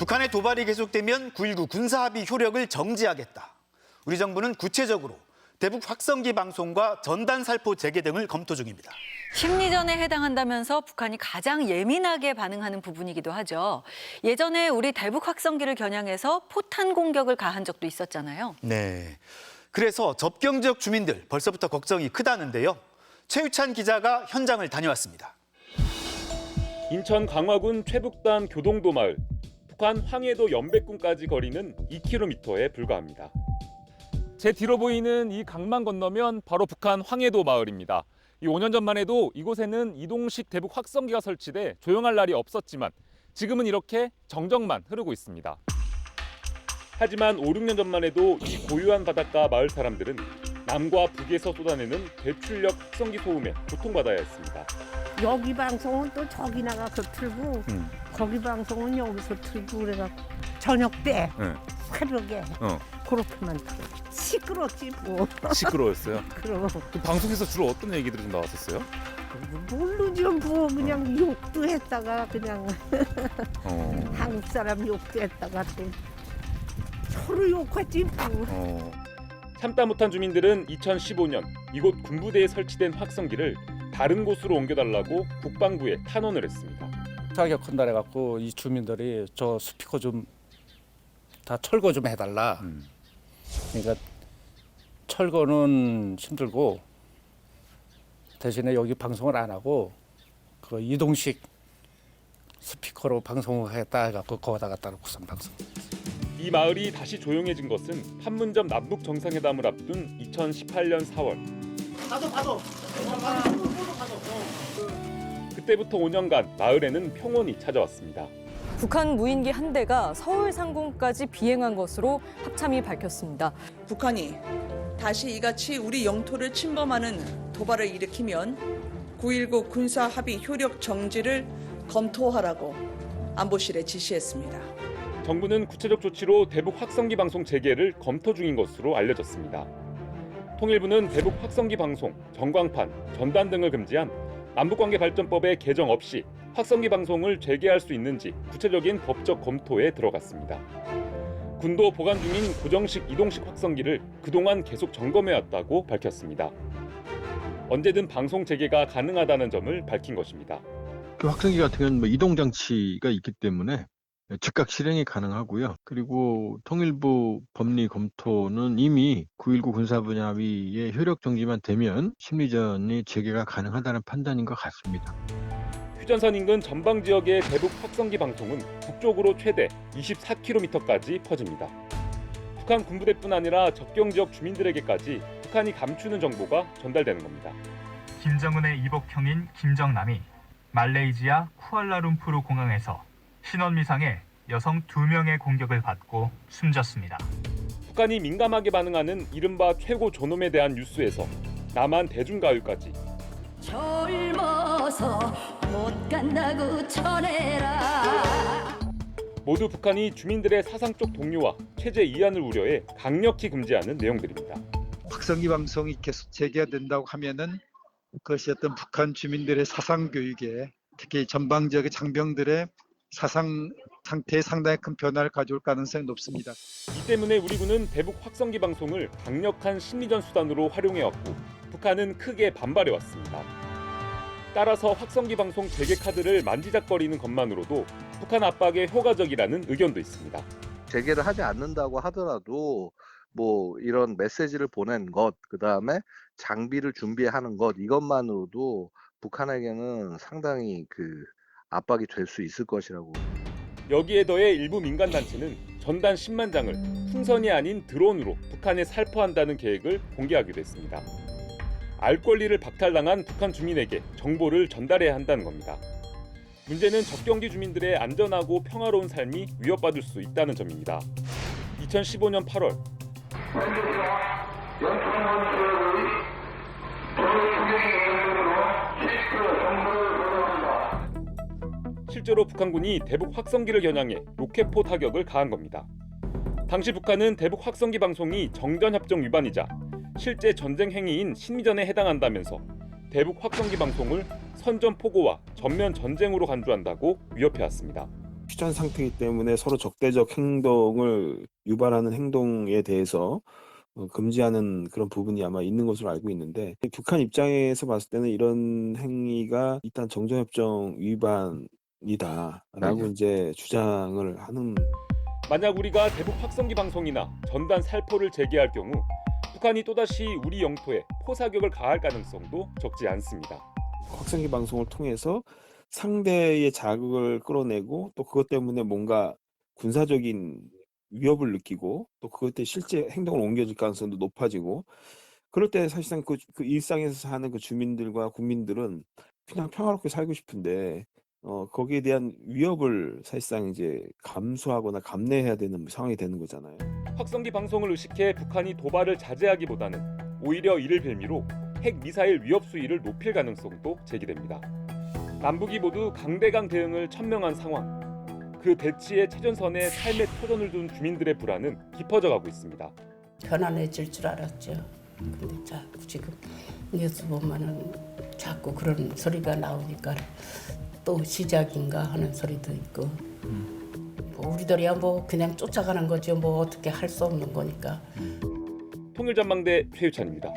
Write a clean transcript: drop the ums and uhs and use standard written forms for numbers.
북한의 도발이 계속되면 9.19 군사합의 효력을 정지하겠다. 우리 정부는 구체적으로 대북 확성기 방송과 전단 살포 재개 등을 검토 중입니다. 심리전에 해당한다면서 북한이 가장 예민하게 반응하는 부분이기도 하죠. 예전에 우리 대북 확성기를 겨냥해서 포탄 공격을 가한 적도 있었잖아요. 네. 그래서 접경 지역 주민들 벌써부터 걱정이 크다는데요. 최유찬 기자가 현장을 다녀왔습니다. 인천 강화군 최북단 교동도 마을. 북한 황해도 연백군까지 거리는 2km에 불과합니다. 제 뒤로 보이는 이 강만 건너면 바로 북한 황해도 마을입니다. 이 5년 전만 해도 이곳에는 이동식 대북 확성기가 설치돼 조용할 날이 없었지만 지금은 이렇게 정적만 흐르고 있습니다. 하지만 5, 6년 전만 해도 이 고요한 바닷가 마을 사람들은 남과 북에서 쏟아내는 대출력 확성기 소음에 고통받아야 했습니다. 여기 방송은 또 저기 나가서 틀고 거기 방송은 여기서 틀고 그래갖고 저녁 때 새벽에 그렇게만 틀어. 시끄럽지 뭐. 시끄러웠어요. 그럼 그 방송에서 주로 어떤 얘기들이 좀 나왔었어요? 모르죠 뭐 그냥 욕도 했다가 그냥 한국 사람 욕도 했다가 또 서로 욕하지 뭐. 참다 못한 주민들은 2015년 이곳 군부대에 설치된 확성기를 다른 곳으로 옮겨달라고 국방부에 탄원을 했습니다. 타격 한다 해갖고 이 주민들이 저 스피커 좀 다 철거 좀 해달라. 그러니까 철거는 힘들고 대신에 여기 방송을 안 하고 그 이동식 스피커로 방송을 하겠다 해갖고 거기다가 따로 구성 방송. 이 마을이 다시 조용해진 것은 판문점 남북 정상회담을 앞둔 2018년 4월. 그때부터 5년간 마을에는 평온이 찾아왔습니다. 북한 무인기 한 대가 서울 상공까지 비행한 것으로 합참이 밝혔습니다. 북한이 다시 이같이 우리 영토를 침범하는 도발을 일으키면 9.19 군사 합의 효력 정지를 검토하라고 안보실에 지시했습니다. 정부는 구체적 조치로 대북 확성기 방송 재개를 검토 중인 것으로 알려졌습니다. 통일부는 대북 확성기 방송, 전광판, 전단 등을 금지한 남북관계발전법의 개정 없이 확성기 방송을 재개할 수 있는지 구체적인 법적 검토에 들어갔습니다. 군도 보관 중인 고정식 이동식 확성기를 그동안 계속 점검해왔다고 밝혔습니다. 언제든 방송 재개가 가능하다는 점을 밝힌 것입니다. 그 확성기 같은 경우는 뭐 이동 장치가 있기 때문에 즉각 실행이 가능하고요. 그리고 통일부 법리 검토는 이미 9.19 군사분야 합의의 효력 정지만 되면 심리전이 재개가 가능하다는 판단인 것 같습니다. 휴전선 인근 전방 지역의 대북 확성기 방송은 북쪽으로 최대 24km까지 퍼집니다. 북한 군부대뿐 아니라 접경 지역 주민들에게까지 북한이 감추는 정보가 전달되는 겁니다. 김정은의 이복형인 김정남이 말레이시아 쿠알라룸푸르 공항에서 신원미상의 여성 2명의 공격을 받고 숨졌습니다. 북한이 민감하게 반응하는 이른바 최고 존엄에 대한 뉴스에서 남한 대중가요까지 젊어서 못 간다고 쳐내라. 모두 북한이 주민들의 사상적 동요와 체제 이안을 우려해 강력히 금지하는 내용들입니다. 확성기 방송이 계속 재개된다고 하면은 그것이 어떤 북한 주민들의 사상 교육에 특히 전방 지역의 장병들의 사상 상태에 상당히 큰 변화를 가져올 가능성이 높습니다. 이 때문에 우리 군은 대북 확성기 방송을 강력한 심리전 수단으로 활용해왔고 북한은 크게 반발해왔습니다. 따라서 확성기 방송 재개 카드를 만지작거리는 것만으로도 북한 압박에 효과적이라는 의견도 있습니다. 재개를 하지 않는다고 하더라도 뭐 이런 메시지를 보낸 것, 그다음에 장비를 준비하는 것 이것만으로도 북한에게는 상당히 압박이 될 수 있을 것이라고. 여기에 더해 일부 민간단체는 전단 10만 장을 풍선이 아닌 드론으로 북한에 살포한다는 계획을 공개하기도 했습니다. 알 권리를 박탈당한 북한 주민에게 정보를 전달해야 한다는 겁니다. 문제는 접경지 주민들의 안전하고 평화로운 삶이 위협받을 수 있다는 점입니다. 2015년 8월 실제로 북한군이 대북 확성기를 겨냥해 로켓포 타격을 가한 겁니다. 당시 북한은 대북 확성기 방송이 정전협정 위반이자 실제 전쟁 행위인 심리전에 해당한다면서 대북 확성기 방송을 선전포고와 전면 전쟁으로 간주한다고 위협해왔습니다. 휴전 상태이기 때문에 서로 적대적 행동을 유발하는 행동에 대해서 금지하는 그런 부분이 아마 있는 것으로 알고 있는데 북한 입장에서 봤을 때는 이런 행위가 일단 정전협정 위반이다라고 이제 주장을 하는. 만약 우리가 대북 확성기 방송이나 전단 살포를 재개할 경우 북한이 또다시 우리 영토에 포사격을 가할 가능성도 적지 않습니다. 확성기 방송을 통해서 상대의 자극을 끌어내고 또 그것 때문에 뭔가 군사적인 위협을 느끼고 또 그것 때문에 실제 행동을 옮겨질 가능성도 높아지고 그럴 때 사실상 그 일상에서 사는 그 주민들과 국민들은 그냥 평화롭게 살고 싶은데 거기에 대한 위협을 사실상 이제 감수하거나 감내해야 되는 상황이 되는 거잖아요. 확성기 방송을 의식해 북한이 도발을 자제하기보다는 오히려 이를 빌미로 핵 미사일 위협 수위를 높일 가능성도 제기됩니다. 남북이 모두 강대강 대응을 천명한 상황. 그 대치의 최전선에 삶의 터전을 둔 주민들의 불안은 깊어져 가고 있습니다. 편안해질 줄 알았죠. 근데 자꾸 지금 뉴스 보면은 자꾸 그런 소리가 나오니까 또 시작인가 하는 소리도 있고. 뭐 우리들이야 뭐 그냥 쫓아가는 거죠. 뭐 어떻게 할 수 없는 거니까. 통일전망대 최유찬입니다.